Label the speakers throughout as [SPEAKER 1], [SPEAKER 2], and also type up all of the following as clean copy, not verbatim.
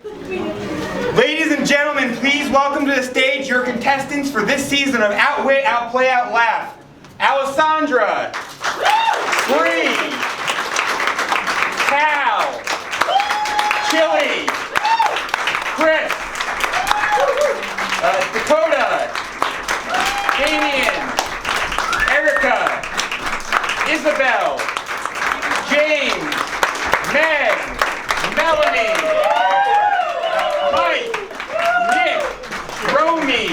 [SPEAKER 1] Ladies and gentlemen, please welcome to the stage your contestants for this season of Outwit, Outplay, Outlaugh. Alessandra, Bree, Cal, Chili, Chris, Dakota, Damien, Erica, Isabel, James, Meg, Melanie, Mike, Nick, Romy,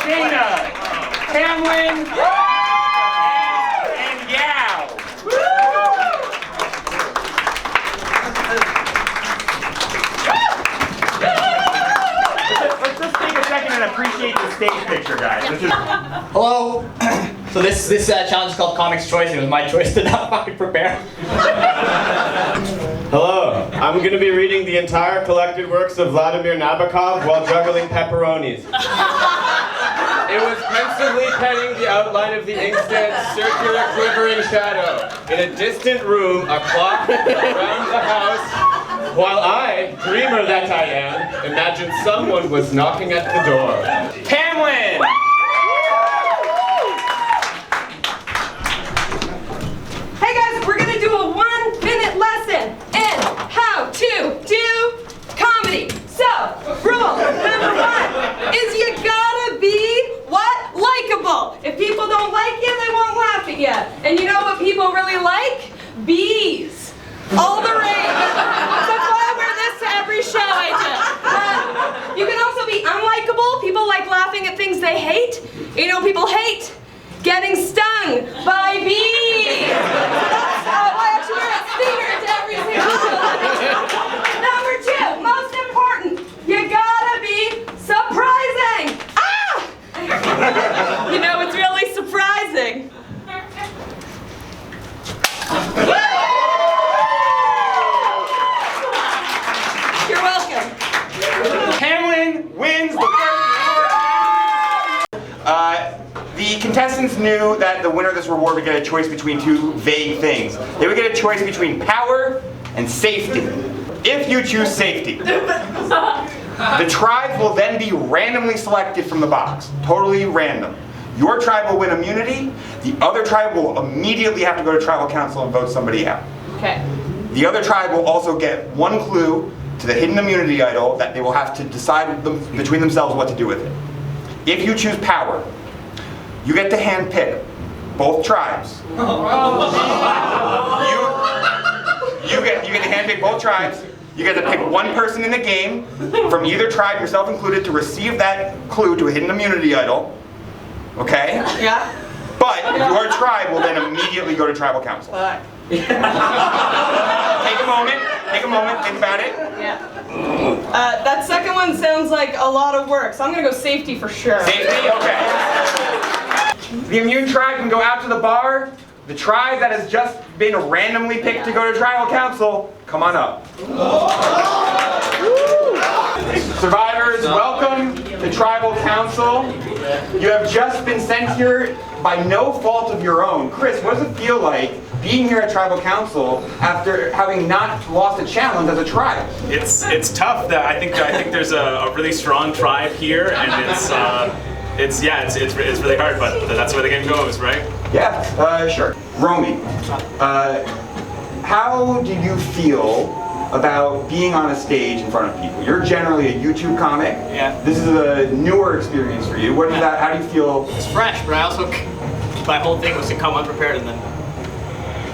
[SPEAKER 1] Shayna, Hamlin, and Yao. Let's just take a second and appreciate the stage picture, guys.
[SPEAKER 2] Hello. So this challenge is called Comics Choice, and it was my choice to not fucking prepare.
[SPEAKER 3] Hello, I'm going to be reading the entire collected works of Vladimir Nabokov while juggling pepperonis. It was pensively petting the outline of the inkstand's circular quivering shadow. In a distant room, a clock around the house, while I, dreamer that I am, imagined someone was knocking at the door.
[SPEAKER 1] Hamlin!
[SPEAKER 4] Hey guys, we're gonna do a 1-minute lesson in how to do comedy. So, rule number 1 is you gotta be, what? Likeable. If people don't like you, they won't laugh at you. And you know what people really like? Bees. All the rage. That's why I wear this to every show I do. You can also be unlikable. People like laughing at things they hate. You know, people hate getting stung by bees. So that's why I actually wear a stinger to every single show. Number 2, most important, you gotta be surprising. Ah! You know, it's really surprising. You're welcome.
[SPEAKER 1] Hamlin wins the first award. The contestants knew that the winner of this reward would get a choice between 2 vague things. They would get a choice between power and safety. If you choose safety, the tribes will then be randomly selected from the box. Totally random. Your tribe will win immunity. The other tribe will immediately have to go to tribal council and vote somebody out.
[SPEAKER 4] Okay.
[SPEAKER 1] The other tribe will also get 1 clue to the hidden immunity idol that they will have to decide between themselves what to do with it. If you choose power, you get to handpick both tribes. You get to handpick both tribes. You get to pick 1 person in the game from either tribe, yourself included, to receive that clue to a hidden immunity idol. Okay?
[SPEAKER 4] Yeah.
[SPEAKER 1] But your tribe will then immediately go to tribal council. Take a moment, think about it.
[SPEAKER 4] Yeah. That second one sounds like a lot of work, so I'm gonna go safety for sure.
[SPEAKER 1] Safety? Okay. The immune tribe can go out to the bar. The tribe that has just been randomly picked to go to tribal council, come on up. Survivors, welcome to tribal council. You have just been sent here by no fault of your own. Chris, what does it feel like being here at tribal council after having not lost a challenge as a tribe?
[SPEAKER 5] It's tough. That I think there's a really strong tribe here, and it's really hard, but that's where the game goes, right?
[SPEAKER 1] Yeah, sure. Romy, how do you feel about being on a stage in front of people? You're generally a YouTube comic.
[SPEAKER 2] Yeah.
[SPEAKER 1] This is a newer experience for you. What is that? How do you feel?
[SPEAKER 2] It's fresh, but I also, my whole thing was to come unprepared, and then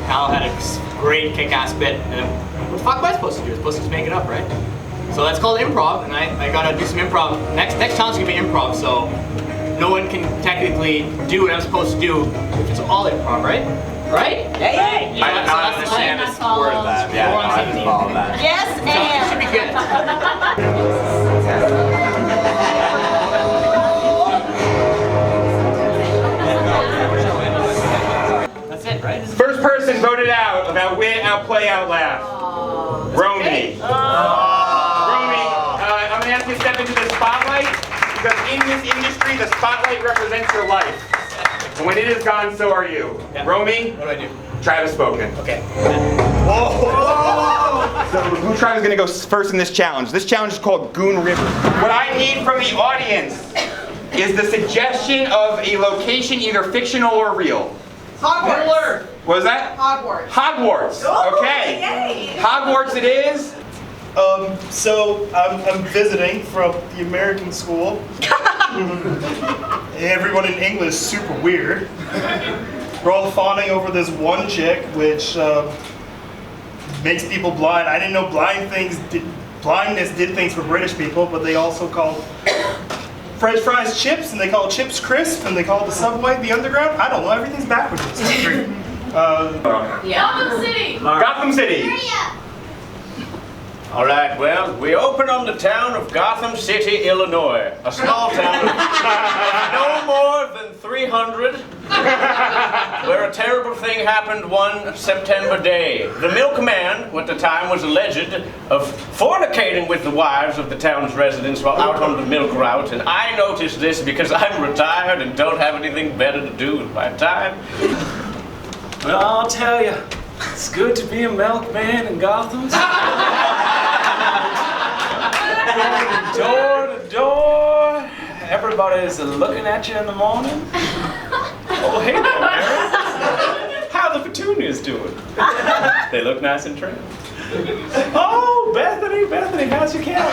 [SPEAKER 2] Cal had a great kick-ass bit, and then what the fuck am I supposed to do? I'm supposed to just make it up, right? So that's called improv, and I gotta do some improv. Next challenge is gonna be improv, so no one can technically do what I'm supposed to do if it's all improv, right? Right?
[SPEAKER 4] Yeah.
[SPEAKER 5] I don't understand the word of that. Yeah, I don't follow that.
[SPEAKER 4] Yes,
[SPEAKER 2] So it should be good. That's it, right?
[SPEAKER 1] First person voted out of Outwit, Outplay, Outlaugh. Romy. Romy, I'm gonna ask you to step into the spotlight because in this industry, the spotlight represents your life. And when it is gone, so are you.
[SPEAKER 2] Yeah.
[SPEAKER 1] Romy,
[SPEAKER 2] What do I do?
[SPEAKER 1] Tribe has spoken.
[SPEAKER 2] Okay.
[SPEAKER 1] So the blue tribe is going to go first in this challenge. This challenge is called Goon River. What I need from the audience is the suggestion of a location, either fictional or real.
[SPEAKER 6] Hogwarts.
[SPEAKER 1] What was that?
[SPEAKER 6] Hogwarts.
[SPEAKER 1] Hogwarts. Okay.
[SPEAKER 6] Yay.
[SPEAKER 1] Hogwarts it is.
[SPEAKER 7] So I'm visiting from the American school. Everyone in England is super weird. We're all fawning over this one chick, which makes people blind. I didn't know blindness did things for British people, but they also called French fries chips, and they call chips crisp, and they call the subway the underground. I don't know. Everything's backwards in this country.
[SPEAKER 6] Gotham City.
[SPEAKER 1] Gotham City.
[SPEAKER 3] All right, well, we open on the town of Gotham City, Illinois, a small town of no more than 300, where a terrible thing happened one September day. The milkman, who at the time was alleged of fornicating with the wives of the town's residents while out on the milk route, and I noticed this because I'm retired and don't have anything better to do with my time.
[SPEAKER 5] Well, I'll tell you, it's good to be a milkman in Gotham. Door to door, everybody's looking at you in the morning. Oh, hey there, Mary. How the petunias doing? They look nice and trim. Oh, Bethany, how's your cat?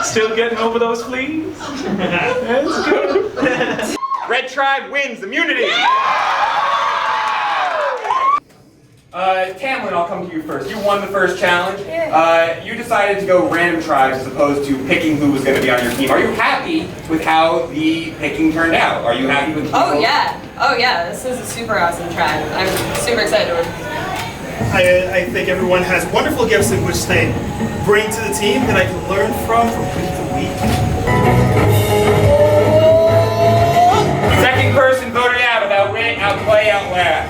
[SPEAKER 5] Still getting over those fleas? That's good.
[SPEAKER 1] Red tribe wins immunity. Tamlin, I'll come to you first. You won the first challenge. You decided to go random tribes as opposed to picking who was going to be on your team. Are you happy with how the picking turned out? Are you happy with the
[SPEAKER 4] Oh yeah, this is a super awesome tribe. I'm super excited.
[SPEAKER 7] I think everyone has wonderful gifts in which they bring to the team that I can learn from week to week.
[SPEAKER 1] Second person voted out with Outwit, Outplay, Outlaugh.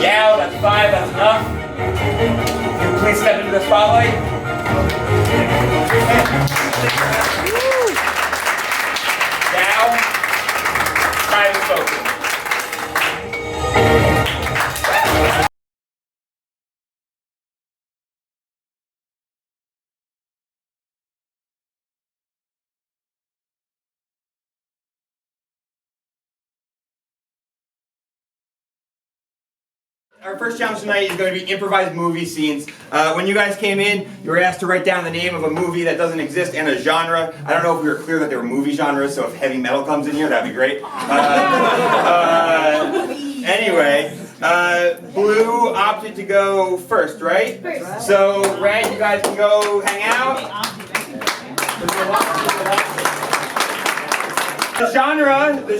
[SPEAKER 1] Yeah, that's 5, that's enough. Can you please step into the spotlight? Now, tribe is spoken. Our first challenge tonight is going to be improvised movie scenes. When you guys came in, you were asked to write down the name of a movie that doesn't exist and a genre. I don't know if we were clear that there were movie genres, so if heavy metal comes in here, that'd be great. Anyway, Blue opted to go first, right? First. So, Red, you guys can go hang out. The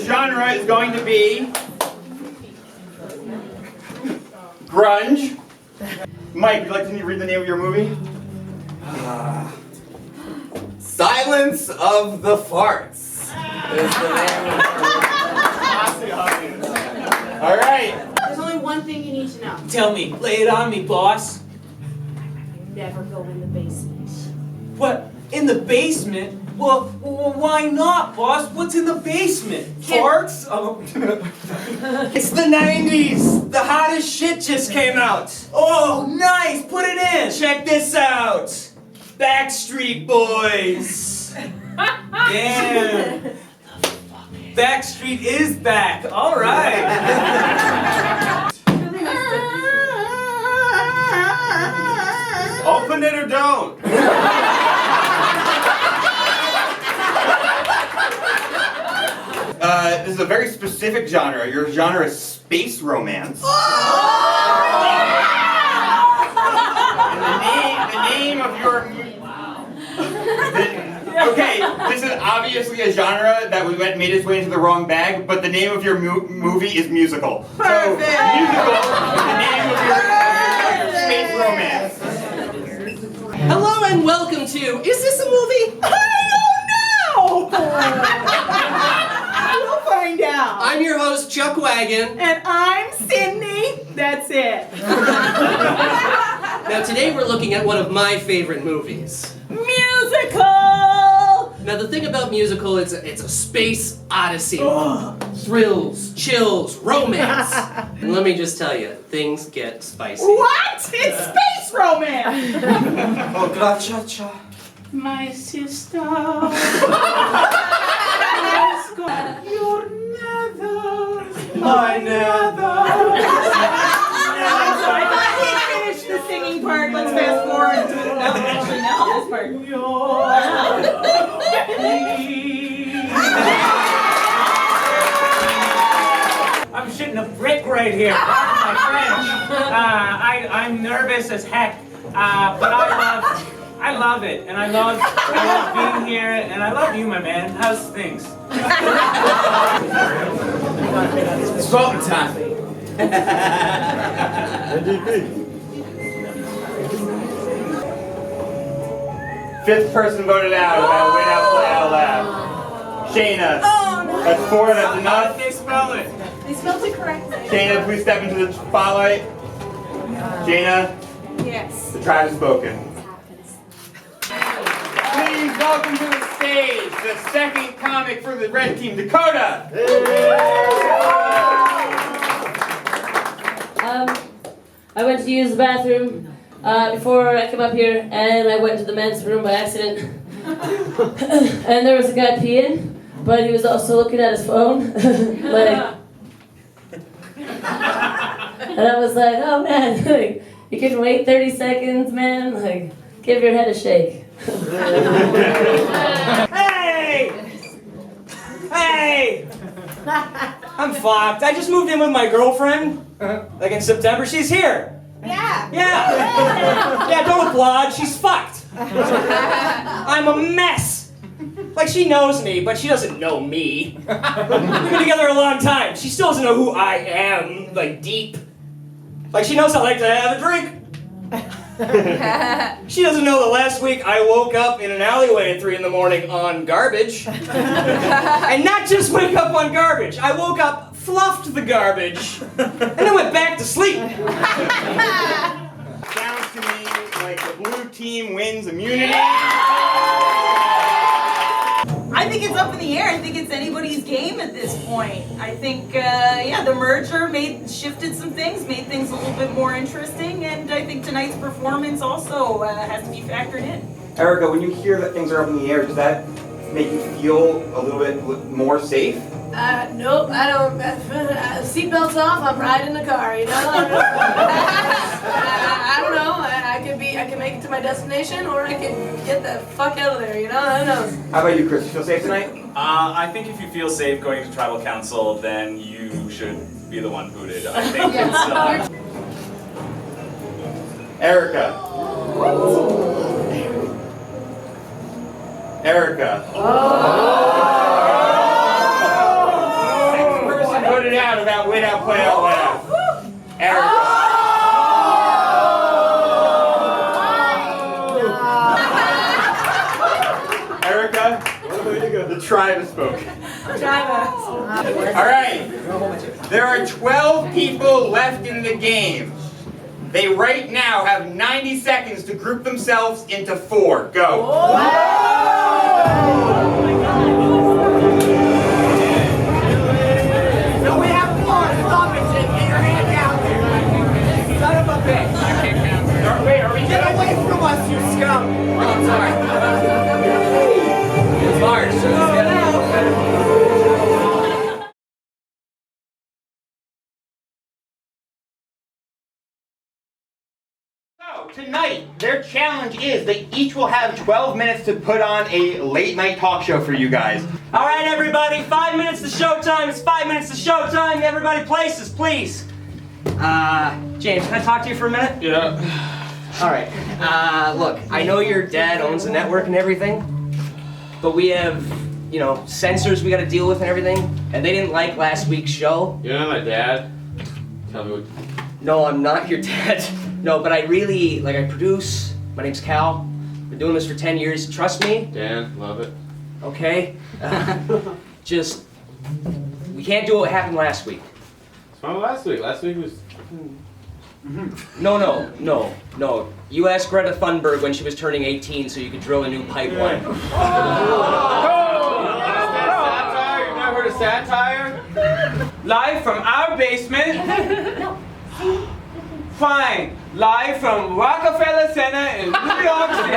[SPEAKER 1] genre is going to be grunge. Mike, would you like to read the name of your movie?
[SPEAKER 8] Silence of the Farts is the name of
[SPEAKER 1] All right.
[SPEAKER 6] There's only one thing you need to know.
[SPEAKER 9] Tell me, lay it on me, boss.
[SPEAKER 6] Never go in the basement.
[SPEAKER 9] What? In the basement? Well, why not, boss? What's in the basement? Farts? Oh.
[SPEAKER 8] It's the 90s! The hottest shit just came out!
[SPEAKER 9] Oh, nice! Put it in!
[SPEAKER 8] Check this out! Backstreet Boys!
[SPEAKER 9] Damn! Backstreet is back! Alright!
[SPEAKER 3] Open it or don't.
[SPEAKER 1] This is a very specific genre. Your genre is space romance. And the name of your okay, this is obviously a genre that made its way into the wrong bag, but the name of your movie is musical. So, musical is the name of your space romance.
[SPEAKER 8] Hello and welcome to... Is this a movie? I don't know!
[SPEAKER 6] We'll find out.
[SPEAKER 8] I'm your host, Chuck Wagon.
[SPEAKER 6] And I'm Sydney. That's it.
[SPEAKER 8] Now today we're looking at one of my favorite movies.
[SPEAKER 6] Musical!
[SPEAKER 8] Now the thing about musical, it's a space odyssey. Thrills, chills, romance. And let me just tell you, things get spicy.
[SPEAKER 6] What? It's space romance!
[SPEAKER 9] Oh, gracha-cha.
[SPEAKER 6] My sister. Your nether.
[SPEAKER 9] My nether.
[SPEAKER 6] I thought he'd finished the singing part. Let's fast forward to actually now this part.
[SPEAKER 10] I'm shitting a brick right here. Pardon my French. I'm nervous as heck, but I love it, and I love being here, and I love you, my man. How's things?
[SPEAKER 9] It's voting time.
[SPEAKER 1] Fifth person voted out about Win, Outplay, Outlaugh. Shayna.
[SPEAKER 4] Oh, no.
[SPEAKER 1] That's 4, that's enough.
[SPEAKER 10] They spell it.
[SPEAKER 4] They spelled it correctly.
[SPEAKER 1] Shayna, please step into the spotlight. Shayna,
[SPEAKER 4] Yes.
[SPEAKER 1] the tribe has spoken. Please welcome to the stage the second comic for the red team, Dakota.
[SPEAKER 11] I went to use the bathroom before I came up here, and I went to the men's room by accident. And there was a guy peeing, but he was also looking at his phone. And I was like, oh man, like, you can wait 30 seconds, man. Like, give your head a shake.
[SPEAKER 9] Hey! Hey! I'm fucked. I just moved in with my girlfriend. Like in September. She's here.
[SPEAKER 6] Yeah.
[SPEAKER 9] Yeah. Yeah, don't applaud. She's fucked. I'm a mess. Like, she knows me, but she doesn't know me. We've been together a long time. She still doesn't know who I am, like, deep. Like, she knows I like to have a drink. She doesn't know that last week I woke up in an alleyway at 3 in the morning on garbage. And not just wake up on garbage. I woke up, fluffed the garbage, and then went back to sleep.
[SPEAKER 1] Sounds to me like the blue team wins immunity.
[SPEAKER 12] I think it's up in the air. I think it's anybody's game at this point. I think, the merger shifted some things, made things a little bit more interesting, and I think tonight's performance also has to be factored in.
[SPEAKER 1] Erica, when you hear that things are up in the air, does that make you feel a little bit more safe?
[SPEAKER 11] Nope, I don't. Seatbelts off, I'm riding the car, you know? I don't know. I can make it to my destination, or I can get the fuck out of there, you know? Who knows?
[SPEAKER 1] How about you, Chris? You feel safe tonight?
[SPEAKER 5] I think if you feel safe going to tribal council, then you should be the one booted. I think it's...
[SPEAKER 1] Erica. Erica. Second person voted out about Win, Outplay, Outlaugh. Erica. Erica, the tribe has spoken. All right, there are 12 people left in the game. They right now have 90 seconds to group themselves into 4. Go.
[SPEAKER 9] No, we have 4. Stop it, Jake. Get your hand down there. Son of a bitch. I can't count.
[SPEAKER 1] Wait, are we
[SPEAKER 9] Get away from us, you scum. Oh, I'm sorry. It's March, so it's good.
[SPEAKER 1] So, tonight, their challenge is they each will have 12 minutes to put on a late night talk show for you guys.
[SPEAKER 9] All right, everybody, 5 minutes to showtime. It's 5 minutes to showtime. Everybody places, please. James, can I talk to you for a minute?
[SPEAKER 3] Yeah.
[SPEAKER 9] All right. Look, I know your dad owns the network and everything, but we have, censors we got to deal with and everything, and they didn't like last week's show.
[SPEAKER 3] You're not my dad. Tell me what...
[SPEAKER 9] No, I'm not your dad. No, but I produce. My name's Cal. Been doing this for 10 years. Trust me.
[SPEAKER 3] Dan, love it.
[SPEAKER 9] Okay? We can't do what happened last week.
[SPEAKER 3] What's wrong with last week? Last week was...
[SPEAKER 9] No. You asked Greta Thunberg when she was turning 18 so you could drill a new pipeline.
[SPEAKER 3] Satire? You've never heard of satire? Live from our basement.
[SPEAKER 11] No.
[SPEAKER 3] Fine. Live from Rockefeller Center in New York City.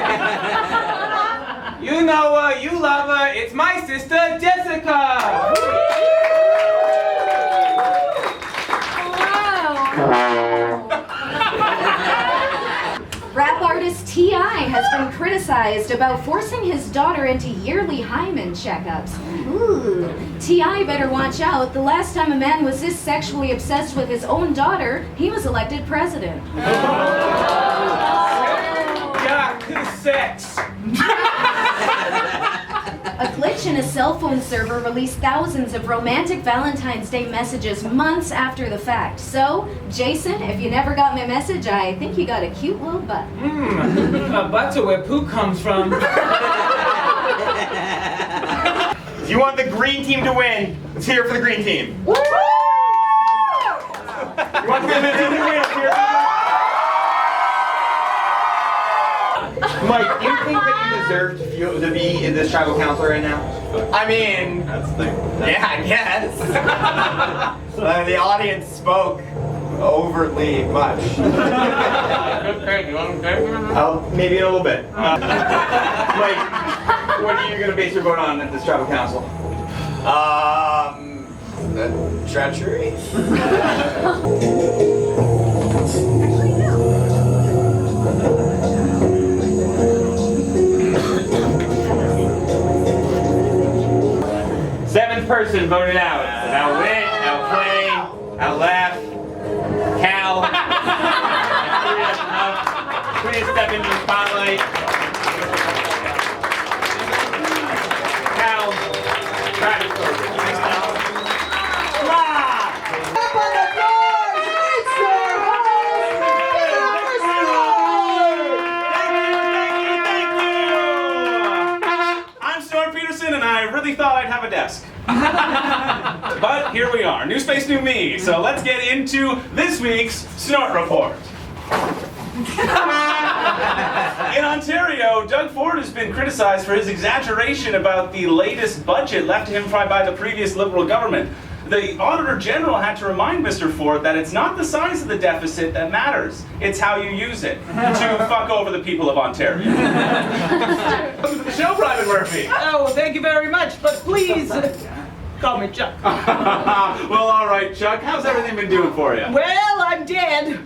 [SPEAKER 3] You know her, you love her. It's my sister, Jessica.
[SPEAKER 13] Rap artist T.I. has been criticized about forcing his daughter into yearly hymen checkups. Ooh. T.I. better watch out. The last time a man was this sexually obsessed with his own daughter, he was elected president.
[SPEAKER 3] Yeah, good sex.
[SPEAKER 13] A glitch in a cell phone server released thousands of romantic Valentine's Day messages months after the fact. So, Jason, if you never got my message, I think you got a cute little butt.
[SPEAKER 10] A butt's where poo comes from.
[SPEAKER 1] If you want the green team to win, let's hear it for the green team. Woo! You want the green team to win? Let's hear it for the Mike, do you think that you deserve to be in this tribal council right now? I mean, yeah, I guess. The audience spoke overtly much. Maybe in a little bit. Mike, what are you going to base your vote on at this tribal council? Treachery? Seventh person voted out. Outwit, Outplay, Outlaugh, Cal. Please step into the spotlight. Cal, try to score.
[SPEAKER 5] And I really thought I'd have a desk. But here we are, new space, new me. So let's get into this week's Snort Report. In Ontario, Doug Ford has been criticized for his exaggeration about the latest budget left to him by the previous Liberal government. The Auditor General had to remind Mr. Ford that it's not the size of the deficit that matters, it's how you use it to fuck over the people of Ontario. Welcome to the show, Private Murphy.
[SPEAKER 6] Oh, thank you very much, but please call me Chuck.
[SPEAKER 5] Well, all right, Chuck. How's everything been doing for you?
[SPEAKER 6] Well, I'm dead.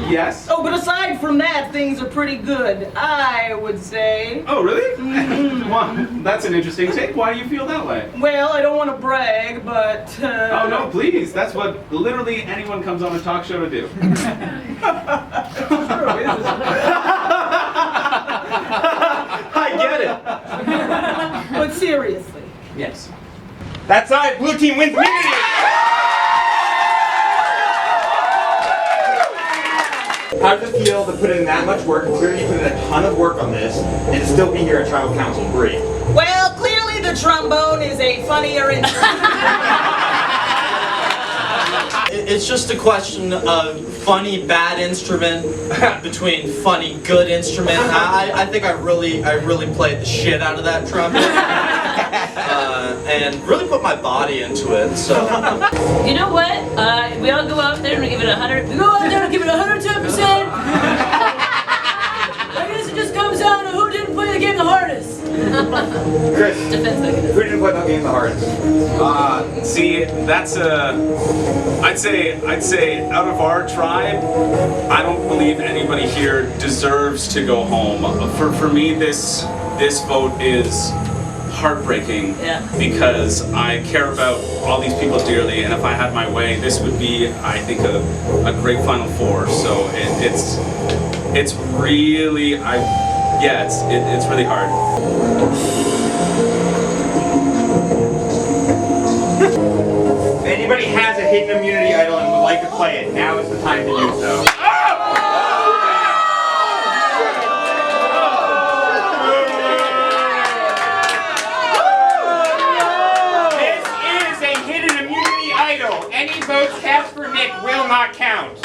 [SPEAKER 5] Yes?
[SPEAKER 6] Oh, but aside from that, things are pretty good, I would say.
[SPEAKER 5] Oh, really? Well, that's an interesting take. Why do you feel that way?
[SPEAKER 6] Well, I don't want to brag, but...
[SPEAKER 5] Oh, no, please. That's what literally anyone comes on a talk show to do. I get it.
[SPEAKER 6] But seriously.
[SPEAKER 5] Yes.
[SPEAKER 1] That's right, blue team wins immunity! How does it feel to put in that much work, clearly you put in a ton of work on this, and to still be here at Tribal Council Bree?
[SPEAKER 6] Well, clearly the trombone is a funnier instrument.
[SPEAKER 14] It's just a question of funny bad instrument between funny good instrument. I think I really played the shit out of that trumpet and really put my body into it. So
[SPEAKER 11] You know what? We all go out there and we give it 100. We go out there and give it 110%. I guess it just comes down to who didn't play the game the hardest.
[SPEAKER 1] Chris, who didn't play the game the hardest?
[SPEAKER 5] See, that's I'd say out of our tribe, I don't believe anybody here deserves to go home. For me, this vote is heartbreaking because I care about all these people dearly, and if I had my way, this would be, I think, a great Final Four. So it's really it's really hard.
[SPEAKER 1] If anybody has a hidden immunity idol and would like to play it, now is the time to do so. This is a hidden immunity idol. Any votes cast for Nick will not count.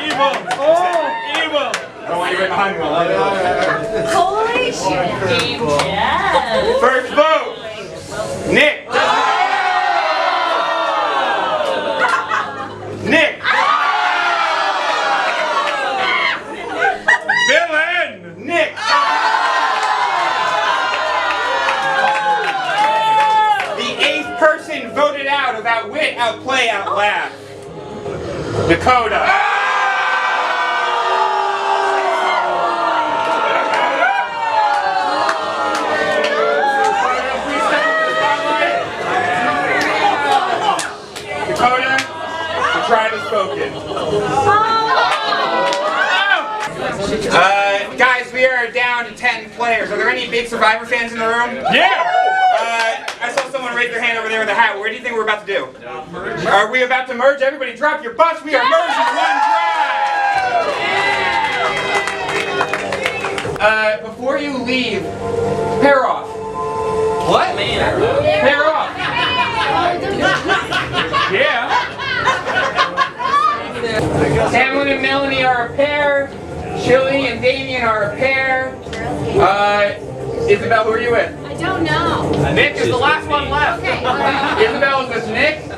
[SPEAKER 5] Evil! Evil!
[SPEAKER 1] I don't want you right behind me.
[SPEAKER 13] Holy shit.
[SPEAKER 11] Yes.
[SPEAKER 1] First vote. Nick. Nick.
[SPEAKER 5] Villain!
[SPEAKER 1] Nick. The 8th person voted out of Outwit, Outplay, Outlaugh. Dakota. Dakota, the tribe has spoken. Guys, we are down to 10 players. Are there any big Survivor fans in the room?
[SPEAKER 5] Yeah!
[SPEAKER 1] I saw someone raise their hand over there with a hat. What do you think we're about to do? Are we about to merge? Everybody drop your butts. We are merging one tribe! Before you leave, pair off.
[SPEAKER 2] What? Man.
[SPEAKER 1] Pair off.
[SPEAKER 5] Yeah!
[SPEAKER 1] Hamlin and Melanie are a pair. Chili and Damien are a pair. Isabel, who are you with?
[SPEAKER 13] I don't know.
[SPEAKER 1] Nick is the last one left.
[SPEAKER 13] Okay.
[SPEAKER 1] Isabel is with Nick.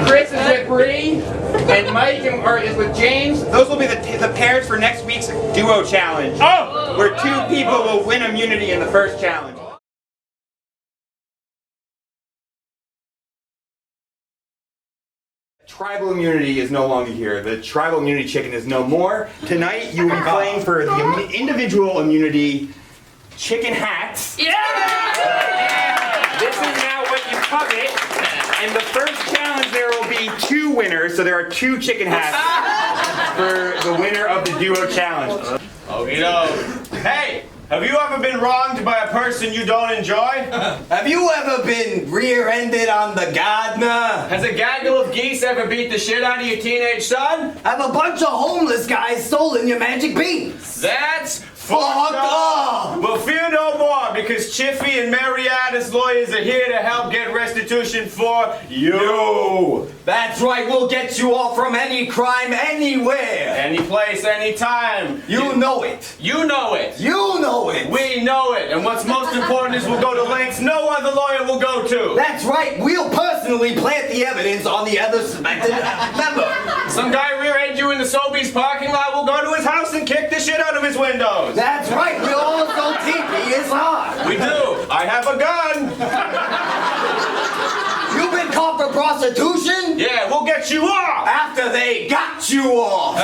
[SPEAKER 1] Chris is with Bree. And Mike is with James. Those will be the pairs for next week's duo challenge.
[SPEAKER 5] Oh!
[SPEAKER 1] Where 2 people will win immunity in the first challenge. Tribal immunity is no longer here. The tribal immunity chicken is no more. Tonight you will be playing for the individual immunity chicken hats.
[SPEAKER 11] Yeah!
[SPEAKER 1] This is now what you covet. And the first challenge there will be 2 winners, so there are 2 chicken hats for the winner of the duo challenge.
[SPEAKER 3] Oh, you know. Hey! Have you ever been wronged by a person you don't enjoy?
[SPEAKER 15] Have you ever been rear-ended on the gardener?
[SPEAKER 3] Has a gaggle of geese ever beat the shit out of your teenage son?
[SPEAKER 15] Have a bunch of homeless guys stolen your magic beans?
[SPEAKER 3] That's
[SPEAKER 15] fucked up!
[SPEAKER 3] Well, fear no more, because Chiffy and Marietta's lawyers are here to help get restitution for you.
[SPEAKER 15] That's right, we'll get you off from any crime anywhere.
[SPEAKER 3] Any place, any time.
[SPEAKER 15] You know it.
[SPEAKER 3] You know it.
[SPEAKER 15] You know it.
[SPEAKER 3] We know it. And what's most important is we'll go to lengths no other lawyer will go to.
[SPEAKER 15] That's right, we'll personally plant the evidence on the other suspected member.
[SPEAKER 3] Some guy rear-ended you in the Sobeys parking lot, we'll go to his house and kick the shit out of his windows.
[SPEAKER 15] That's right, we'll also TP his heart.
[SPEAKER 3] We do. I have a gun.
[SPEAKER 15] You've been caught for prostitution?
[SPEAKER 3] Yeah, we'll get you off.
[SPEAKER 15] After they got you off.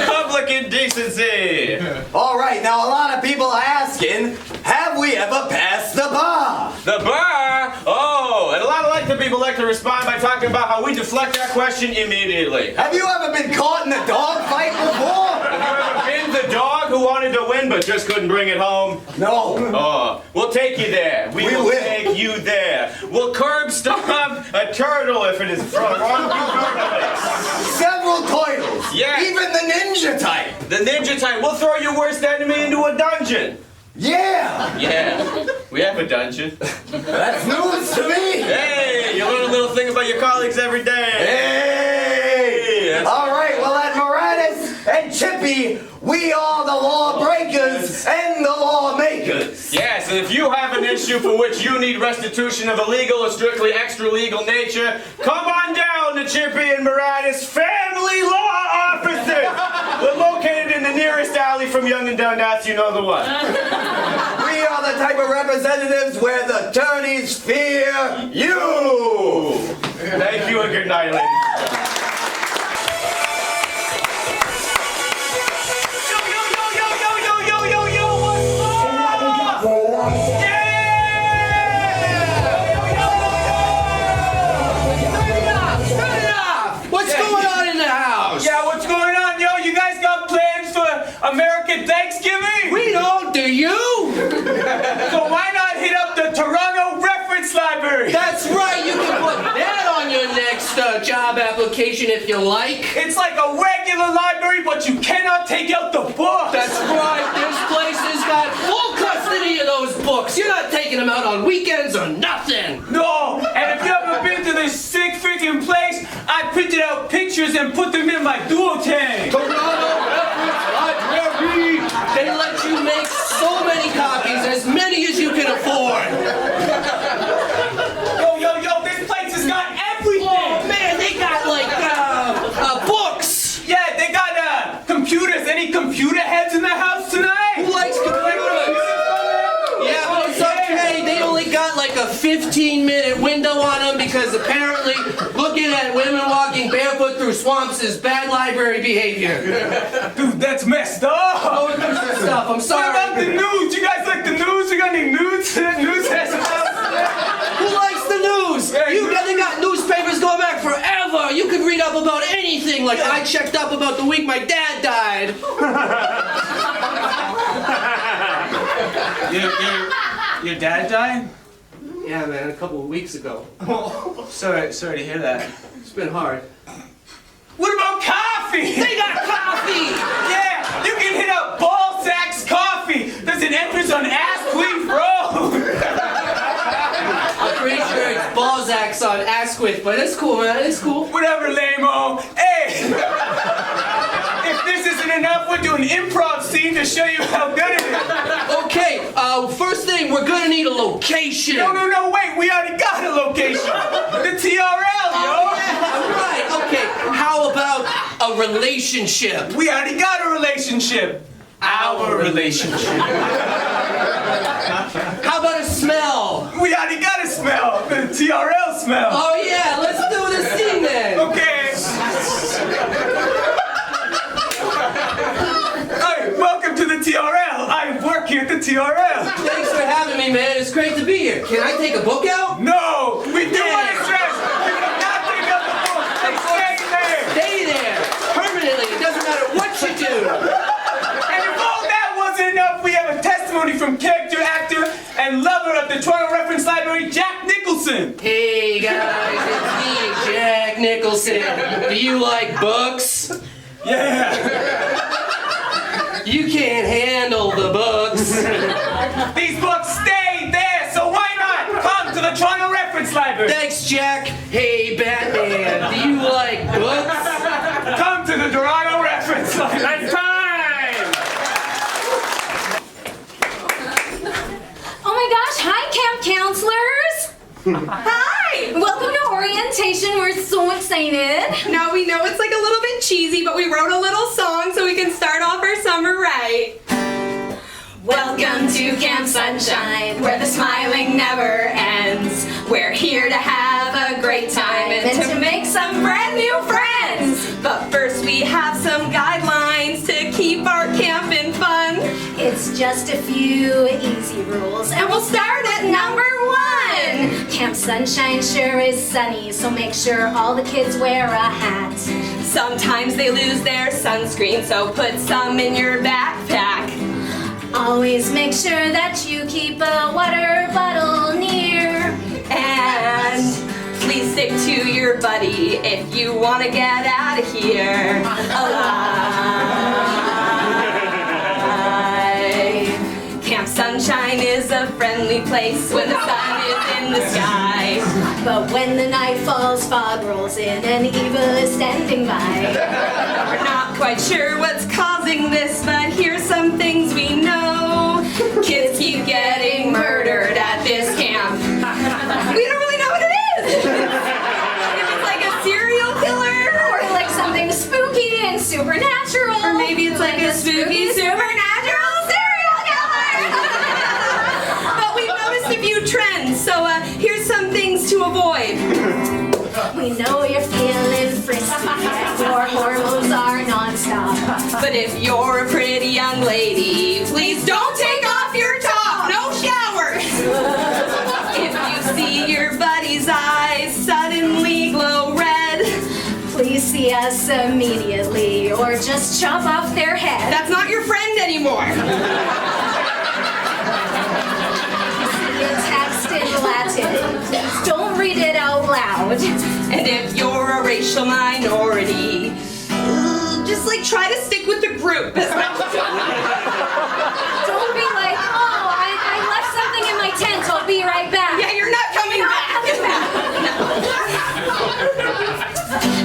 [SPEAKER 3] Public indecency.
[SPEAKER 15] All right, now a lot of people are asking, have we ever passed the bar?
[SPEAKER 3] The bar? Oh, and a lot of people like to respond by talking about how we deflect that question immediately.
[SPEAKER 15] Have you ever been caught in a dog fight before?
[SPEAKER 3] Have you ever been the dog who wanted to win but just couldn't bring it home?
[SPEAKER 15] No.
[SPEAKER 3] Oh, we'll take you there. We will take you there. We'll curb stomp a turtle if it is from
[SPEAKER 15] several turtles.
[SPEAKER 3] Yeah.
[SPEAKER 15] Even the ninja type.
[SPEAKER 3] The ninja type. We'll throw your worst enemy into a dungeon.
[SPEAKER 15] Yeah.
[SPEAKER 3] Yeah. We have a dungeon.
[SPEAKER 15] That's news to me.
[SPEAKER 3] Hey, you learn a little thing about your colleagues every day.
[SPEAKER 15] Hey. All right, well at Moranis and Chippy, we are the lawbreakers and the lawmakers.
[SPEAKER 3] Yes, and if you have an issue for which you need restitution of a legal or strictly extra-legal nature, come on down to Chippy and Moranis Family Law Offices. We're located in the nearest alley from Young and Dundas, you know the one.
[SPEAKER 15] We are the type of representatives where the attorneys fear you.
[SPEAKER 3] Thank you and good night, ladies.
[SPEAKER 15] What's going on in the house?
[SPEAKER 10] Yeah, what's going on, yo? You guys got plans for American Thanksgiving?
[SPEAKER 15] We don't, do you?
[SPEAKER 10] So why not hit up the Toronto Reference Library?
[SPEAKER 15] That's right, you can put that on your next
[SPEAKER 8] a job application if you like.
[SPEAKER 10] It's like a regular library, but you cannot take out the books.
[SPEAKER 8] That's right. This place has got full custody of those books. You're not taking them out on weekends or nothing.
[SPEAKER 10] No, and if you ever been to this sick freaking place, I printed out pictures and put them in my duo tank.
[SPEAKER 8] Toronto Reference Library. They let you make so many copies, as many as you can afford.
[SPEAKER 10] Yo, this place has got everything.
[SPEAKER 8] Oh man, they got like books.
[SPEAKER 10] Yeah, they got computers. Any computer heads in the house tonight?
[SPEAKER 8] Who likes computers? Yeah, but it's okay. They only got like a 15-minute window on them because apparently looking at women walking barefoot through swamps is bad library behavior.
[SPEAKER 10] Dude, that's messed up.
[SPEAKER 8] Oh, it's messed up. I'm sorry.
[SPEAKER 10] What about the news? You guys like the news? You got any nudes? News has
[SPEAKER 8] Who likes the news? They got newspapers going back forever. You could read up about anything. Like I checked up about the week my dad died.
[SPEAKER 10] Your dad died?
[SPEAKER 8] Yeah, man, a couple of weeks ago.
[SPEAKER 10] Sorry to hear that.
[SPEAKER 8] It's been hard.
[SPEAKER 10] What about coffee?
[SPEAKER 8] They got coffee!
[SPEAKER 10] Yeah, you can hit up Balzac's Coffee. There's an entrance on Asquith Road.
[SPEAKER 8] I'm pretty sure it's Balzac's on Asquith, but it's cool, man. It's cool.
[SPEAKER 10] Whatever, lame-o. Hey! If this isn't enough, we're doing improv scene to show you how good it is.
[SPEAKER 8] Okay, first thing, we're gonna need a location.
[SPEAKER 10] No, wait, we already got a location. The TRL, yo.
[SPEAKER 8] Oh, yeah, right, okay. How about a relationship?
[SPEAKER 10] We already got a relationship. Our relationship.
[SPEAKER 8] How about a smell?
[SPEAKER 10] We already got a smell. The TRL smell.
[SPEAKER 8] Oh yeah, let's do this scene then.
[SPEAKER 10] Okay. Hey, welcome to the TRL. I work here at the TRL.
[SPEAKER 8] Thanks for having me, man. It's great to be here. Can I take a book out?
[SPEAKER 10] No, we do want to stress. You cannot take out the book. Stay there.
[SPEAKER 8] Stay there. Permanently. It doesn't matter what you do.
[SPEAKER 10] And if all that wasn't enough, we have a testimony from character actor and lover of the Toronto Reference Library, Jack Nicholson.
[SPEAKER 8] Hey guys, it's me, Jack Nicholson. Do you like books?
[SPEAKER 10] Yeah.
[SPEAKER 8] You can't handle the books.
[SPEAKER 10] These books stay there, so why not come to the Toronto Reference Library?
[SPEAKER 8] Thanks, Jack. Hey, Batman, do you like books?
[SPEAKER 10] Come to the Toronto Reference Library. It's time!
[SPEAKER 16] Oh my gosh, hi camp counselors!
[SPEAKER 4] Hi!
[SPEAKER 16] Welcome to orientation, we're so excited.
[SPEAKER 4] Now we know it's like a little bit cheesy, but we wrote a little song so we can start off our summer right. Welcome to Camp Sunshine, where the smiling never ends. We're here to have a great time and to make some brand new friends. But first we have some guidelines to keep our camping fun.
[SPEAKER 16] It's just a few easy rules,
[SPEAKER 4] And we'll start at number 1.
[SPEAKER 16] Camp Sunshine sure is sunny, so make sure all the kids wear a hat.
[SPEAKER 4] Sometimes they lose their sunscreen, so put some in your backpack.
[SPEAKER 16] Always make sure that you keep a water bottle near.
[SPEAKER 4] And please stick to your buddy if you want to get out of here alive. Camp Sunshine is a friendly place when the sun is in the sky.
[SPEAKER 16] But when the night falls, fog rolls in and evil is standing by.
[SPEAKER 4] We're not quite sure what's causing this, but here's some things we know. Kids keep getting murdered at this camp. We don't really know what it is. If it's like a serial killer,
[SPEAKER 16] Or like something spooky and supernatural.
[SPEAKER 4] or maybe it's like a spooky supernatural serial killer. But we've noticed a few trends, so here's some things to avoid.
[SPEAKER 16] We know you're feeling frisky, your hormones are non-stop.
[SPEAKER 4] But if you're a pretty young lady, please don't take off your top. No showers. If you see your buddy's eyes suddenly glow red,
[SPEAKER 16] Please see us immediately, or just chop off their head.
[SPEAKER 4] that's not your friend anymore.
[SPEAKER 16] See a text in Latin. Please don't read it out loud.
[SPEAKER 4] And if you're a racial minority. Just like try to stick with the group as much as you can.
[SPEAKER 13] Don't be like, oh, I left something in my tent. I'll be right back.
[SPEAKER 4] Yeah, you're not coming back.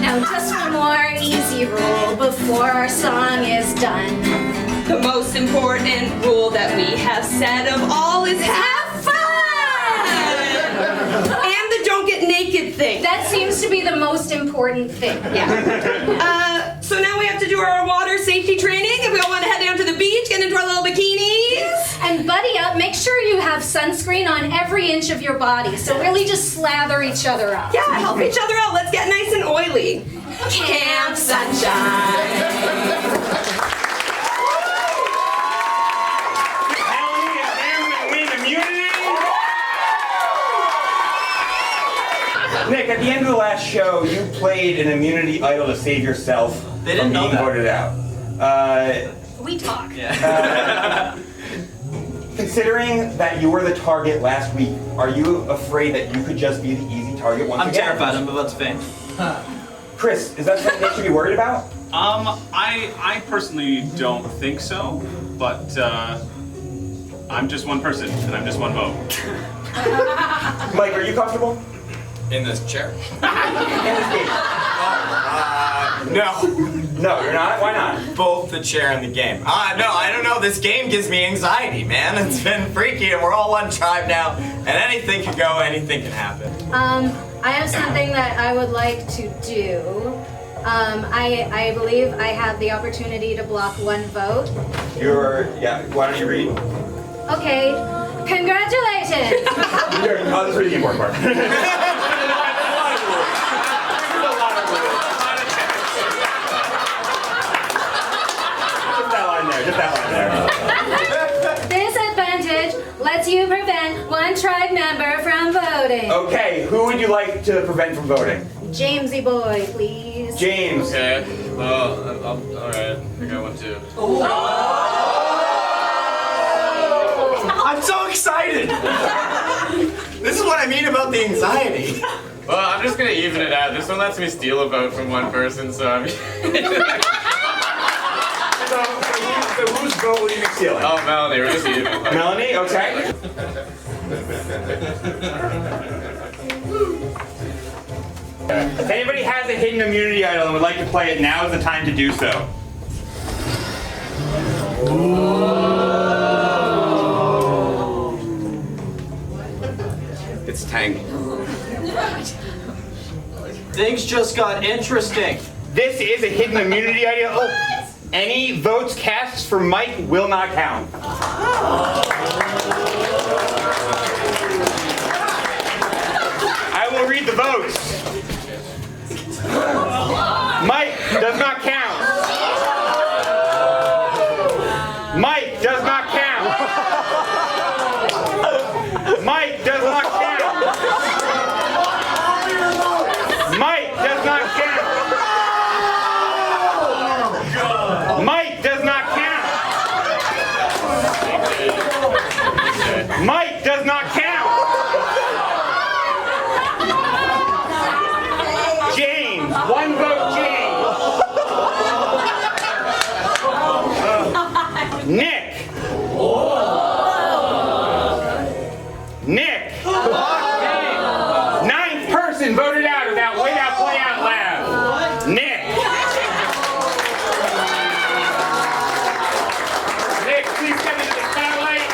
[SPEAKER 13] Now just one more easy rule before our song is done.
[SPEAKER 4] The most important rule that we have said of all is have fun! And the don't get naked thing.
[SPEAKER 13] That seems to be the most important thing.
[SPEAKER 4] Yeah. So now we have to do our water safety training, and we all want to head down to the beach, get into our little bikinis.
[SPEAKER 13] And buddy up, make sure you have sunscreen on every inch of your body. So really just slather each other up.
[SPEAKER 4] Yeah, help each other out. Let's get nice and oily. Camp Sunshine.
[SPEAKER 1] Nick, at the end of the last show, you played an immunity idol to save yourself from being voted out.
[SPEAKER 13] We talk.
[SPEAKER 1] Considering that you were the target last week, are you afraid that you could just be the easy target once
[SPEAKER 14] I'm
[SPEAKER 1] again?
[SPEAKER 14] terrified. I'm about to faint.
[SPEAKER 1] Chris, is that something they should be worried about?
[SPEAKER 5] I personally don't think so, but I'm just one person and I'm just one vote.
[SPEAKER 1] Mike, are you comfortable?
[SPEAKER 3] In this chair?
[SPEAKER 1] In this game?
[SPEAKER 3] No.
[SPEAKER 1] No, you're not? Why not?
[SPEAKER 3] Both the chair and the game. No, I don't know. This game gives me anxiety, man. It's been freaky, and we're all one tribe now, and anything can go, anything can happen.
[SPEAKER 13] I have something that I would like to do. I believe I have the opportunity to block one vote.
[SPEAKER 1] Why don't you read?
[SPEAKER 13] Okay, congratulations!
[SPEAKER 1] I'll just read the important part. Just that line there.
[SPEAKER 13] This advantage lets you prevent one tribe member from voting.
[SPEAKER 1] Okay, who would you like to prevent from voting?
[SPEAKER 13] Jamesy boy, please.
[SPEAKER 1] James.
[SPEAKER 3] Okay. Well, alright. I got one too. I'm so excited! This is what I mean about the anxiety.
[SPEAKER 17] Well, I'm just gonna even it out. This one lets me steal a vote from one person, so I mean...
[SPEAKER 1] So whose vote will you be stealing?
[SPEAKER 17] Oh, Melanie, we're just even.
[SPEAKER 1] Melanie, okay. If anybody has a hidden immunity idol and would like to play it, now is the time to do so.
[SPEAKER 3] It's tangy.
[SPEAKER 14] Things just got interesting.
[SPEAKER 1] This is a hidden immunity idol. Any votes cast for Mike will not count. I will read the votes. Mike does not count. Mike does not count. Mike does not count. Mike does not count. Mike does not count. Mike does not count. James, one vote James. Nick. Nick. Ninth person voted out of that without play out loud. Nick. Nick, please come into the spotlight.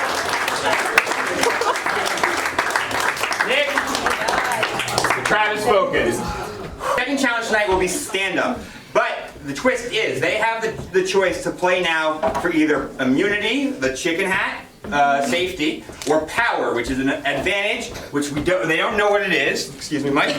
[SPEAKER 1] Nick, the crowd has spoken. Second challenge tonight will be stand-up. But the twist is they have the choice to play now for either immunity, the chicken hat, safety, or power, which is an advantage, which they don't know what it is. Excuse me, Mike.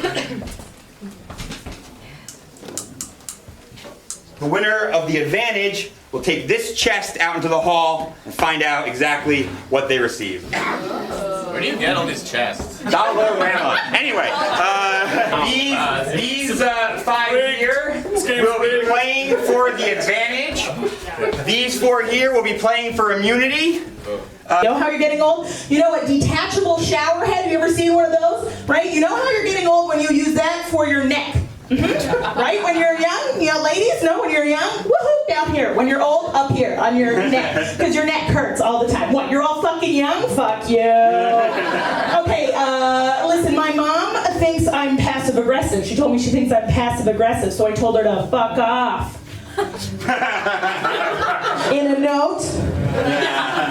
[SPEAKER 1] The winner of the advantage will take this chest out into the hall and find out exactly what they received.
[SPEAKER 17] Where do you get all these chests?
[SPEAKER 1] Dollar Rama. Anyway, these 5 here will be playing for the advantage. These 4 here will be playing for immunity.
[SPEAKER 6] You know how you're getting old? You know a detachable shower head? Have you ever seen one of those? Right? You know how you're getting old when you use that for your neck? Right? When you're young, you know, ladies, no, when you're young, woohoo, down here. When you're old, up here on your neck. Because your neck hurts all the time. What, you're all fucking young? Fuck you. Okay, listen, my mom thinks I'm passive aggressive. She told me she thinks I'm passive aggressive, so I told her to fuck off. In a note,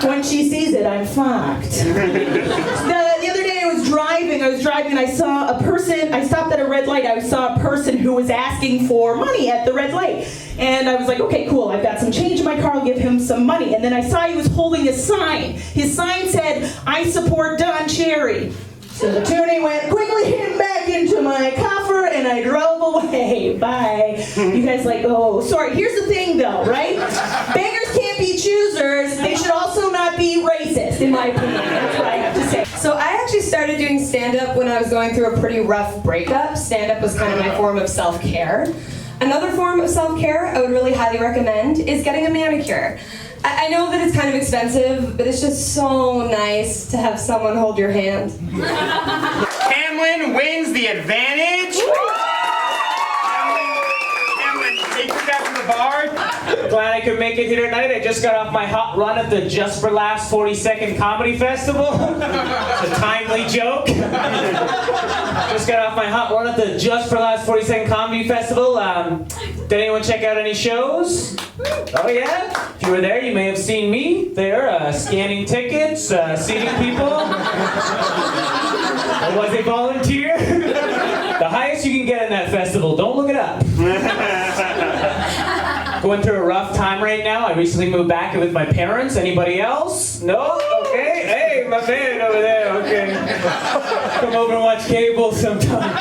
[SPEAKER 6] when she sees it, I'm fucked. The other day I was driving and I saw a person, I stopped at a red light, I saw a person who was asking for money at the red light. And I was like, okay, cool, I've got some change in my car, I'll give him some money. And then I saw he was holding a sign. His sign said, I support Don Cherry. So the toonie went quickly back into my coffer and I drove away. Bye. You guys like, oh, sorry. Here's the thing though, right? Beggars can't be choosers. They should also not be racist, in my opinion. That's what I have to say.
[SPEAKER 4] So I actually started doing stand-up when I was going through a pretty rough breakup. Stand-up was kind of my form of self-care. Another form of self-care I would really highly recommend is getting a manicure. I know that it's kind of expensive, but it's just so nice to have someone hold your hand.
[SPEAKER 1] Hamlin wins the advantage. Hamlin, take you back to the bar.
[SPEAKER 10] Glad I could make it here tonight. I just got off my hot run at the Just for Laughs 42nd Comedy Festival. It's a timely joke. Just got off my hot run at the Just for Laughs 42nd Comedy Festival. Did anyone check out any shows? Oh yeah? If you were there, you may have seen me there, scanning tickets, seating people. I was a volunteer. The highest you can get in that festival. Don't look it up. Going through a rough time right now. I recently moved back with my parents. Anybody else? No? Okay. Hey, my man over there. Okay. Come over and watch cable sometime.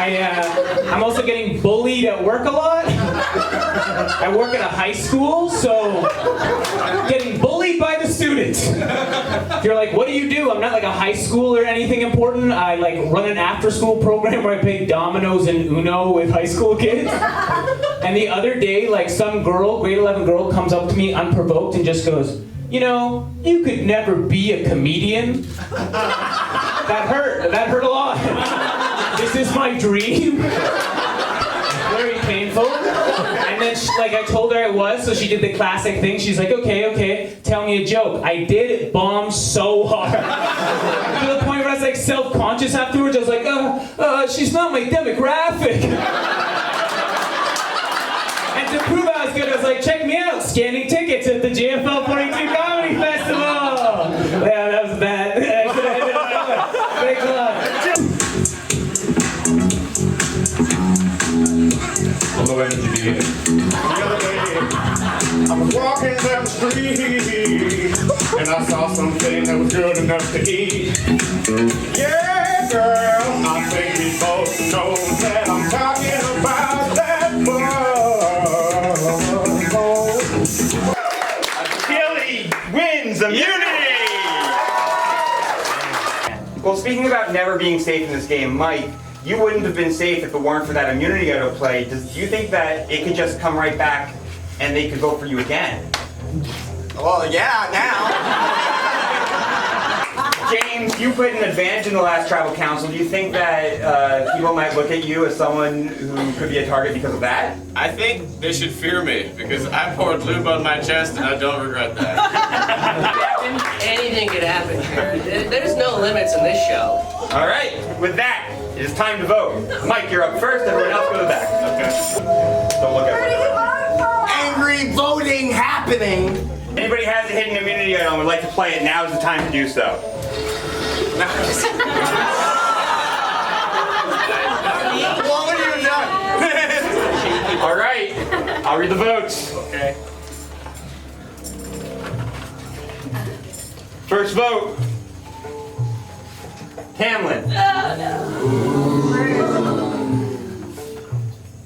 [SPEAKER 10] I'm also getting bullied at work a lot. I work at a high school, so getting bullied by the students. If you're like, what do you do? I'm not like a high school or anything important. I like run an after-school program where I play dominoes and Uno with high school kids. And the other day, like some girl, grade 11 girl, comes up to me unprovoked and just goes, you know, you could never be a comedian. That hurt a lot. This is my dream. Very painful. And then, I told her I was, so she did the classic thing. She's like, okay, tell me a joke. I did it bomb so hard. To the point where I was like self-conscious afterwards. I was like, she's not my demographic. And to prove I was good, I was like, check me out, scanning tickets at the JFL 42 Comedy Festival. Yeah, that was bad. Thanks a lot.
[SPEAKER 3] Low energy. The other day, I was walking down the street and I saw something that was good enough to eat. Yeah, girl, I think we both know that I'm talking about that bug.
[SPEAKER 1] Billy wins immunity. Well, speaking about never being safe in this game, Mike, you wouldn't have been safe if it weren't for that immunity autoplay. Do you think that it could just come right back and they could vote for you again?
[SPEAKER 15] Well, yeah, now.
[SPEAKER 1] James, you put an advantage in the last tribal council. Do you think that people might look at you as someone who could be a target because of that?
[SPEAKER 17] I think they should fear me because I poured lube on my chest and I don't regret that.
[SPEAKER 8] Anything could happen here. There's no limits in this show.
[SPEAKER 1] All right, with that, it is time to vote. Mike, you're up first. Everyone else go to the back. Okay. Don't look at me.
[SPEAKER 15] Angry voting happening.
[SPEAKER 1] Anybody has a hidden immunity item and would like to play it, now is the time to do so.
[SPEAKER 15] What would you have done?
[SPEAKER 1] All right, I'll read the votes.
[SPEAKER 17] Okay.
[SPEAKER 1] First vote. Hamlin.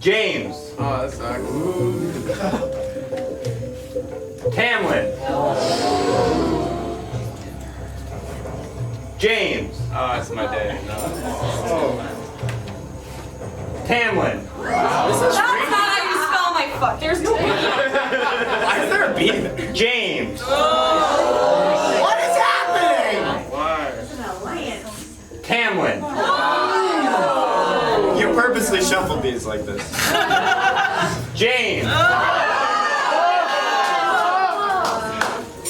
[SPEAKER 1] James.
[SPEAKER 17] Oh, that sucks.
[SPEAKER 1] Hamlin. James.
[SPEAKER 17] Oh, it's my day. No.
[SPEAKER 1] Hamlin.
[SPEAKER 4] That's not how you spell my fuck. There's no way.
[SPEAKER 1] Why is there a B in there? James.
[SPEAKER 15] What is happening?
[SPEAKER 17] Why?
[SPEAKER 1] Hamlin.
[SPEAKER 3] usually shuffle these like this.
[SPEAKER 1] James.